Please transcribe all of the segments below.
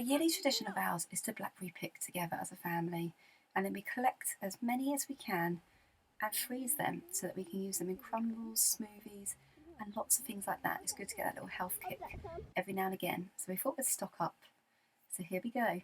yearly tradition of ours is to blackberry pick together as a family, and then we collect as many as we can and freeze them so that we can use them in crumbles, smoothies, and lots of things like that. It's good to get that little health kick every now and again. So we thought we'd stock up. So here we go.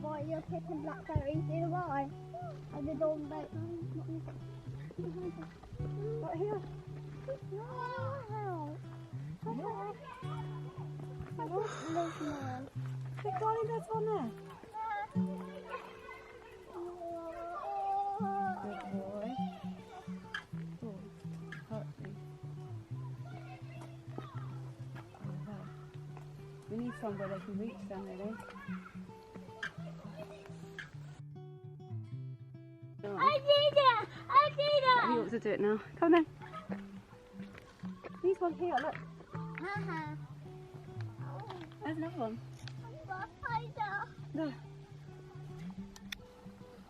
Why you're picking blackberries, you know why? And they don't like right here. Wow. I don't live now. Hey, darling, that's on there. Good boy. Oh, hurt me. Oh, wow. We need somewhere they can reach them, really. I did it! I did it! He wants to do it now. Come then. These one here, look. There's another one. No.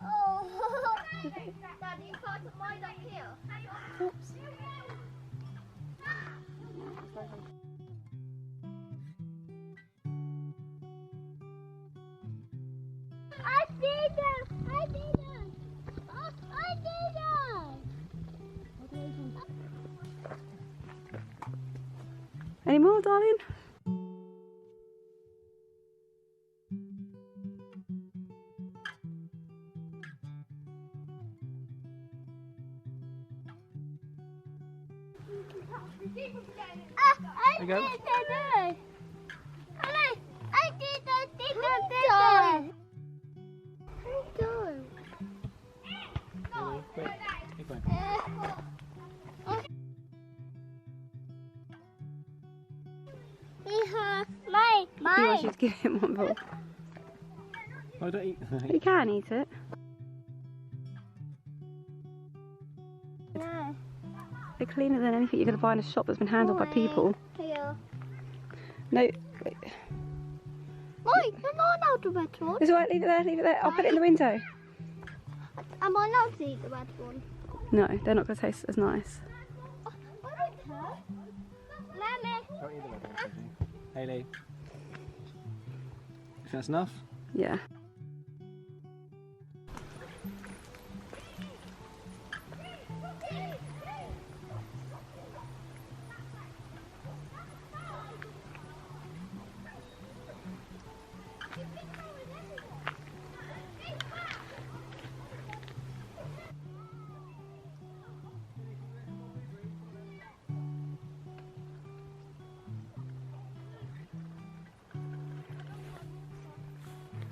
Oh! Daddy, can't mine up here. Oops. I did it! I did it! Oh, I did it! Any more, darling? I did it! I did it! He wants you to give him one ball. Oh, don't eat. You can eat it. No. They're cleaner than anything you're going to buy in a shop that's been handled by people. Here. No, wait. Wait, you're not allowed to wet one. It's alright, leave it there, leave it there. I'll put it in the window. Am I allowed to eat the wet one? No, they're not going to taste as nice. I don't care. Mommy. Don't eat the red one, Hayley. You think that's enough? Yeah.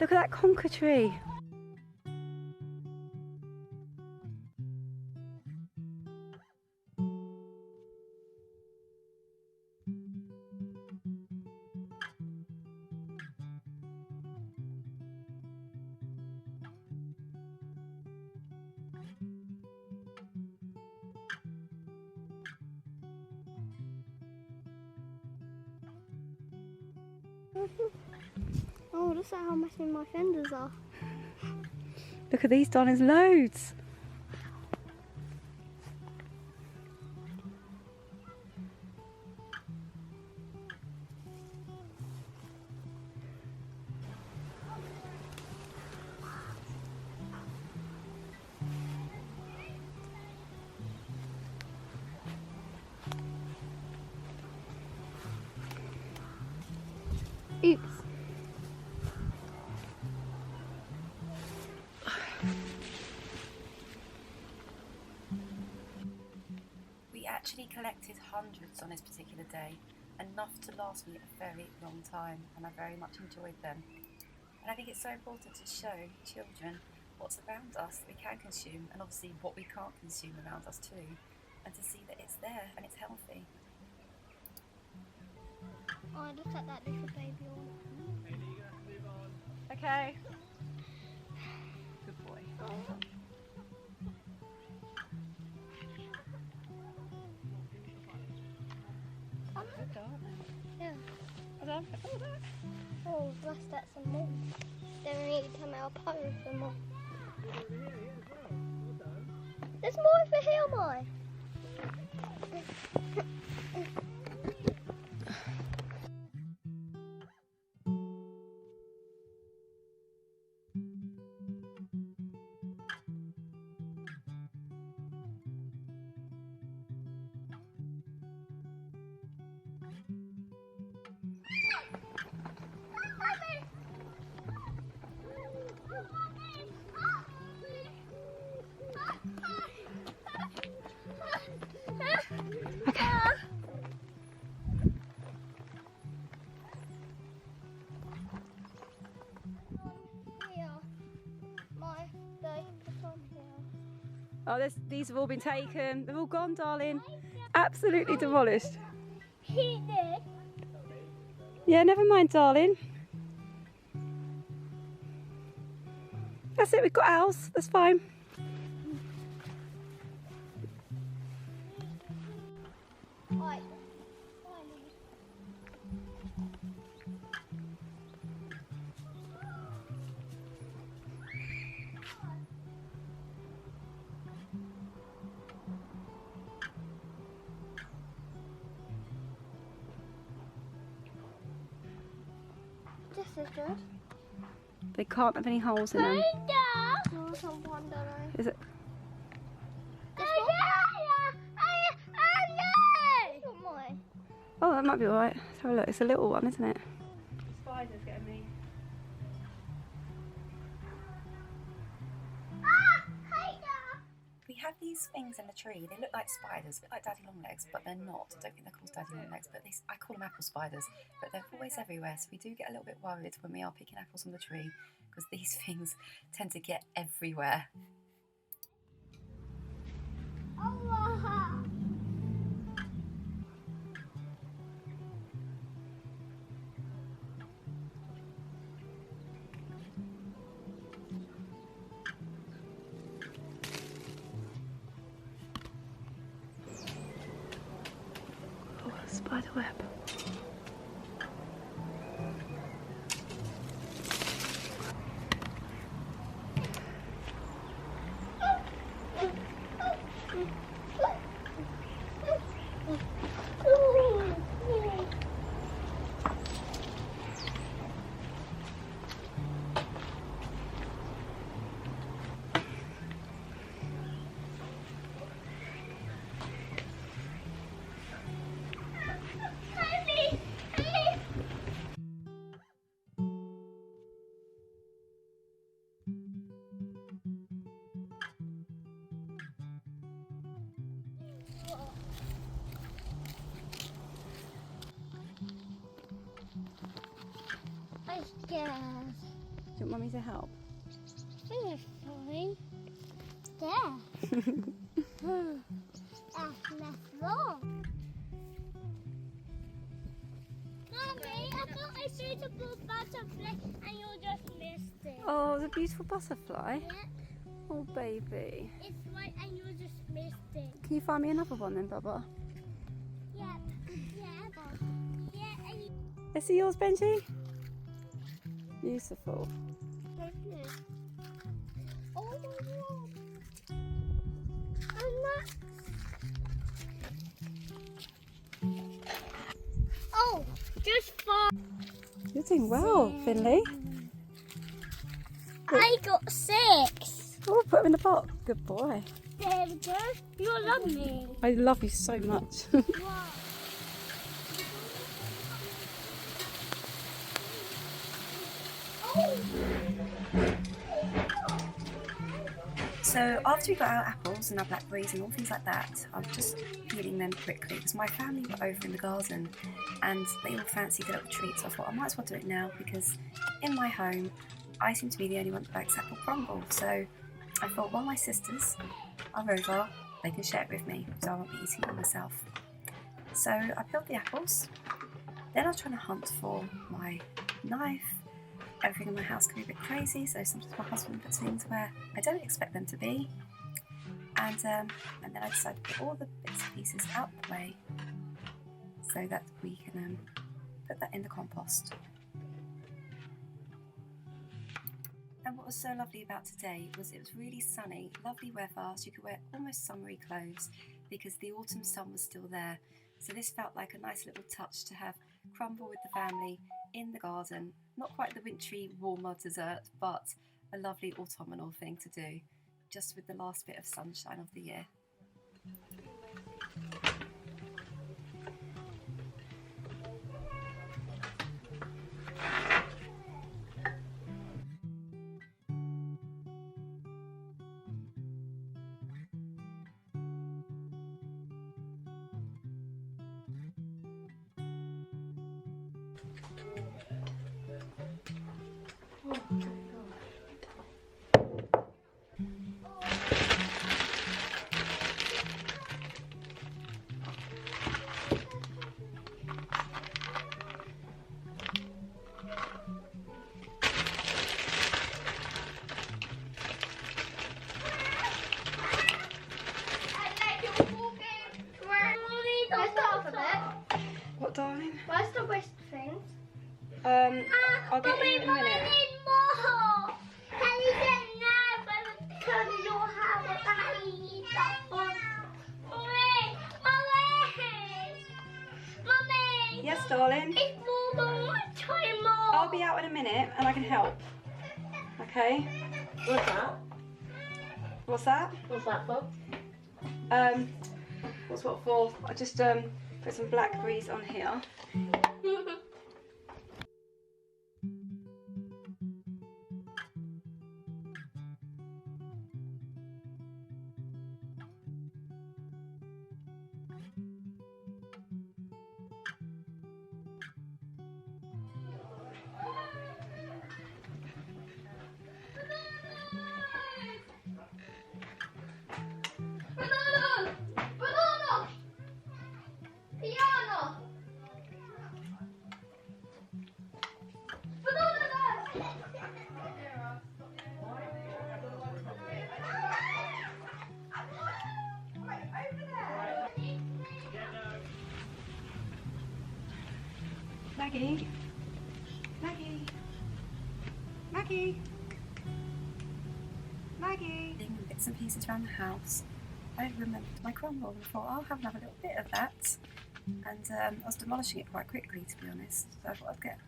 Look at that conker tree. Oh, look at how messy my fenders are. Look at these, darlings, loads. Oops. We actually collected hundreds on this particular day, enough to last me a very long time, and I very much enjoyed them. And I think it's so important to show children what's around us that we can consume, and obviously what we can't consume around us too. and to see that it's there and it's healthy. Oh, look at that little baby one. Okay. Good boy. Yeah. Oh, Oh, bless that some more. Then we need to come out of some more. There's more over here, Mike. Oh, these have all been taken. They're all gone, darling. Absolutely demolished. He did. Yeah, never mind, darling. That's it, we've got ours. That's fine. Right. This is good. They can't have any holes in them. No, someone don't know. Is it? This one? Oh, that might be alright. Let's have a look. It's a little one, isn't it? The spider's getting me. We have these things in the tree. They look like spiders, a bit like daddy longlegs, but they're not. I don't think they're called daddy longlegs, but I call them apple spiders. But they're always everywhere, so we do get a little bit worried when we are picking apples from the tree, because these things tend to get everywhere. Spider web. I'm scared. Do you want Mummy to help? I think it's fine. There. That's less wrong. Mommy, I got a beautiful butterfly and you just missed it. Oh, it's a beautiful butterfly. Yeah, Oh, baby. it's right and you just missed it. Can you find me another one then, Bubba? Yeah, yeah, yeah. And you... Is it yours, Benji? Beautiful. Oh, and that. Oh, just 5. You're doing well, Finley. I got 6. Oh, put them in the pot. Good boy. There we go. You love me. I love you so much. Wow. So after we got our apples and our blackberries and all things like that, I was just peeling them quickly because my family were over in the garden and they all fancied a little treat. So I thought I might as well do it now because in my home I seem to be the only one that likes apple crumble. So I thought while my sisters are over they can share it with me, so I won't be eating it myself. So I peeled the apples, then I was trying to hunt for my knife. Everything in my house can be a bit crazy, so sometimes my husband puts things where I don't expect them to be. And then I decided to put all the bits and pieces out the way so that we can put that in the compost. And what was so lovely about today was it was really sunny, lovely weather, so you could wear almost summery clothes because the autumn sun was still there. So this felt like a nice little touch to have Crumble with the family in the garden. Not quite the wintry, warmer dessert, but a lovely autumnal thing to do, just with the last bit of sunshine of the year. What, darling? Where's the waste things? I'll get you in a minute. I need more. Can you get now? But because you don't have it, I need that one. Mommy, Mommy. Yes, darling. It's more than one time more. I'll be out in a minute and I can help. Okay? What's that? What's that? What's that for? What's what for? I just put some blackberries on here. Maggie, Maggie, Maggie, Maggie. Bits and pieces around the house. I remembered my crumble and thought I'll have another little bit of that. And I was demolishing it quite quickly, to be honest. So I thought I'd get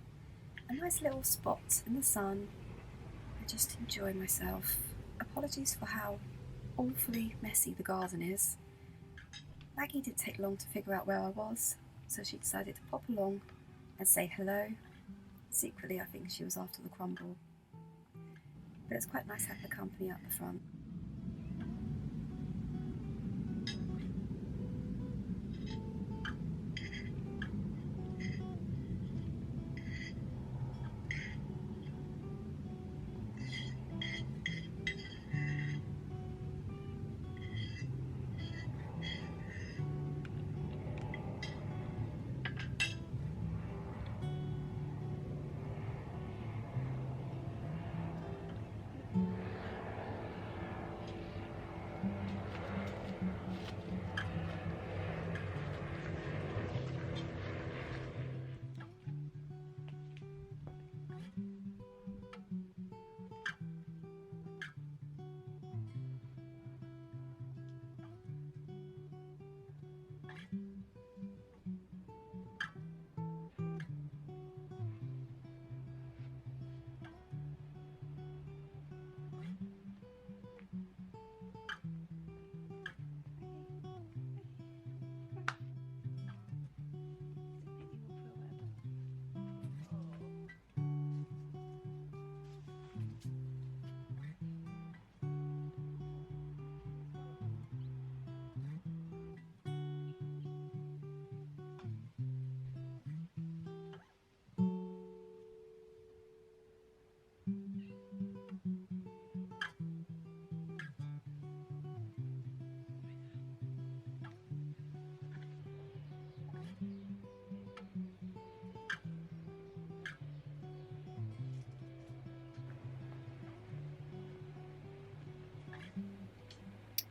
a nice little spot in the sun and just enjoy myself. Apologies for how awfully messy the garden is. Maggie didn't take long to figure out where I was, so she decided to pop along and say hello. Secretly, I think she was after the crumble. But it's quite nice having the company up the front.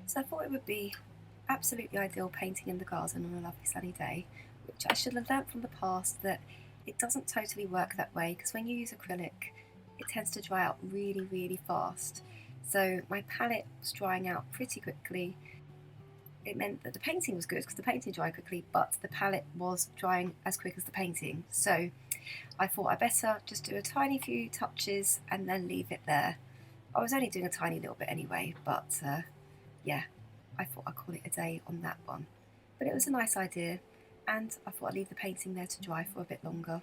So I thought it would be absolutely ideal painting in the garden on a lovely sunny day, which I should have learnt from the past that it doesn't totally work that way, because when you use acrylic it tends to dry out really, really fast. So my palette was drying out pretty quickly. It meant that the painting was good because the painting dried quickly, but the palette was drying as quick as the painting. So I thought I better just do a tiny few touches and then leave it there. I was only doing a tiny little bit anyway, but yeah, I thought I'd call it a day on that one. But it was a nice idea, and I thought I'd leave the painting there to dry for a bit longer.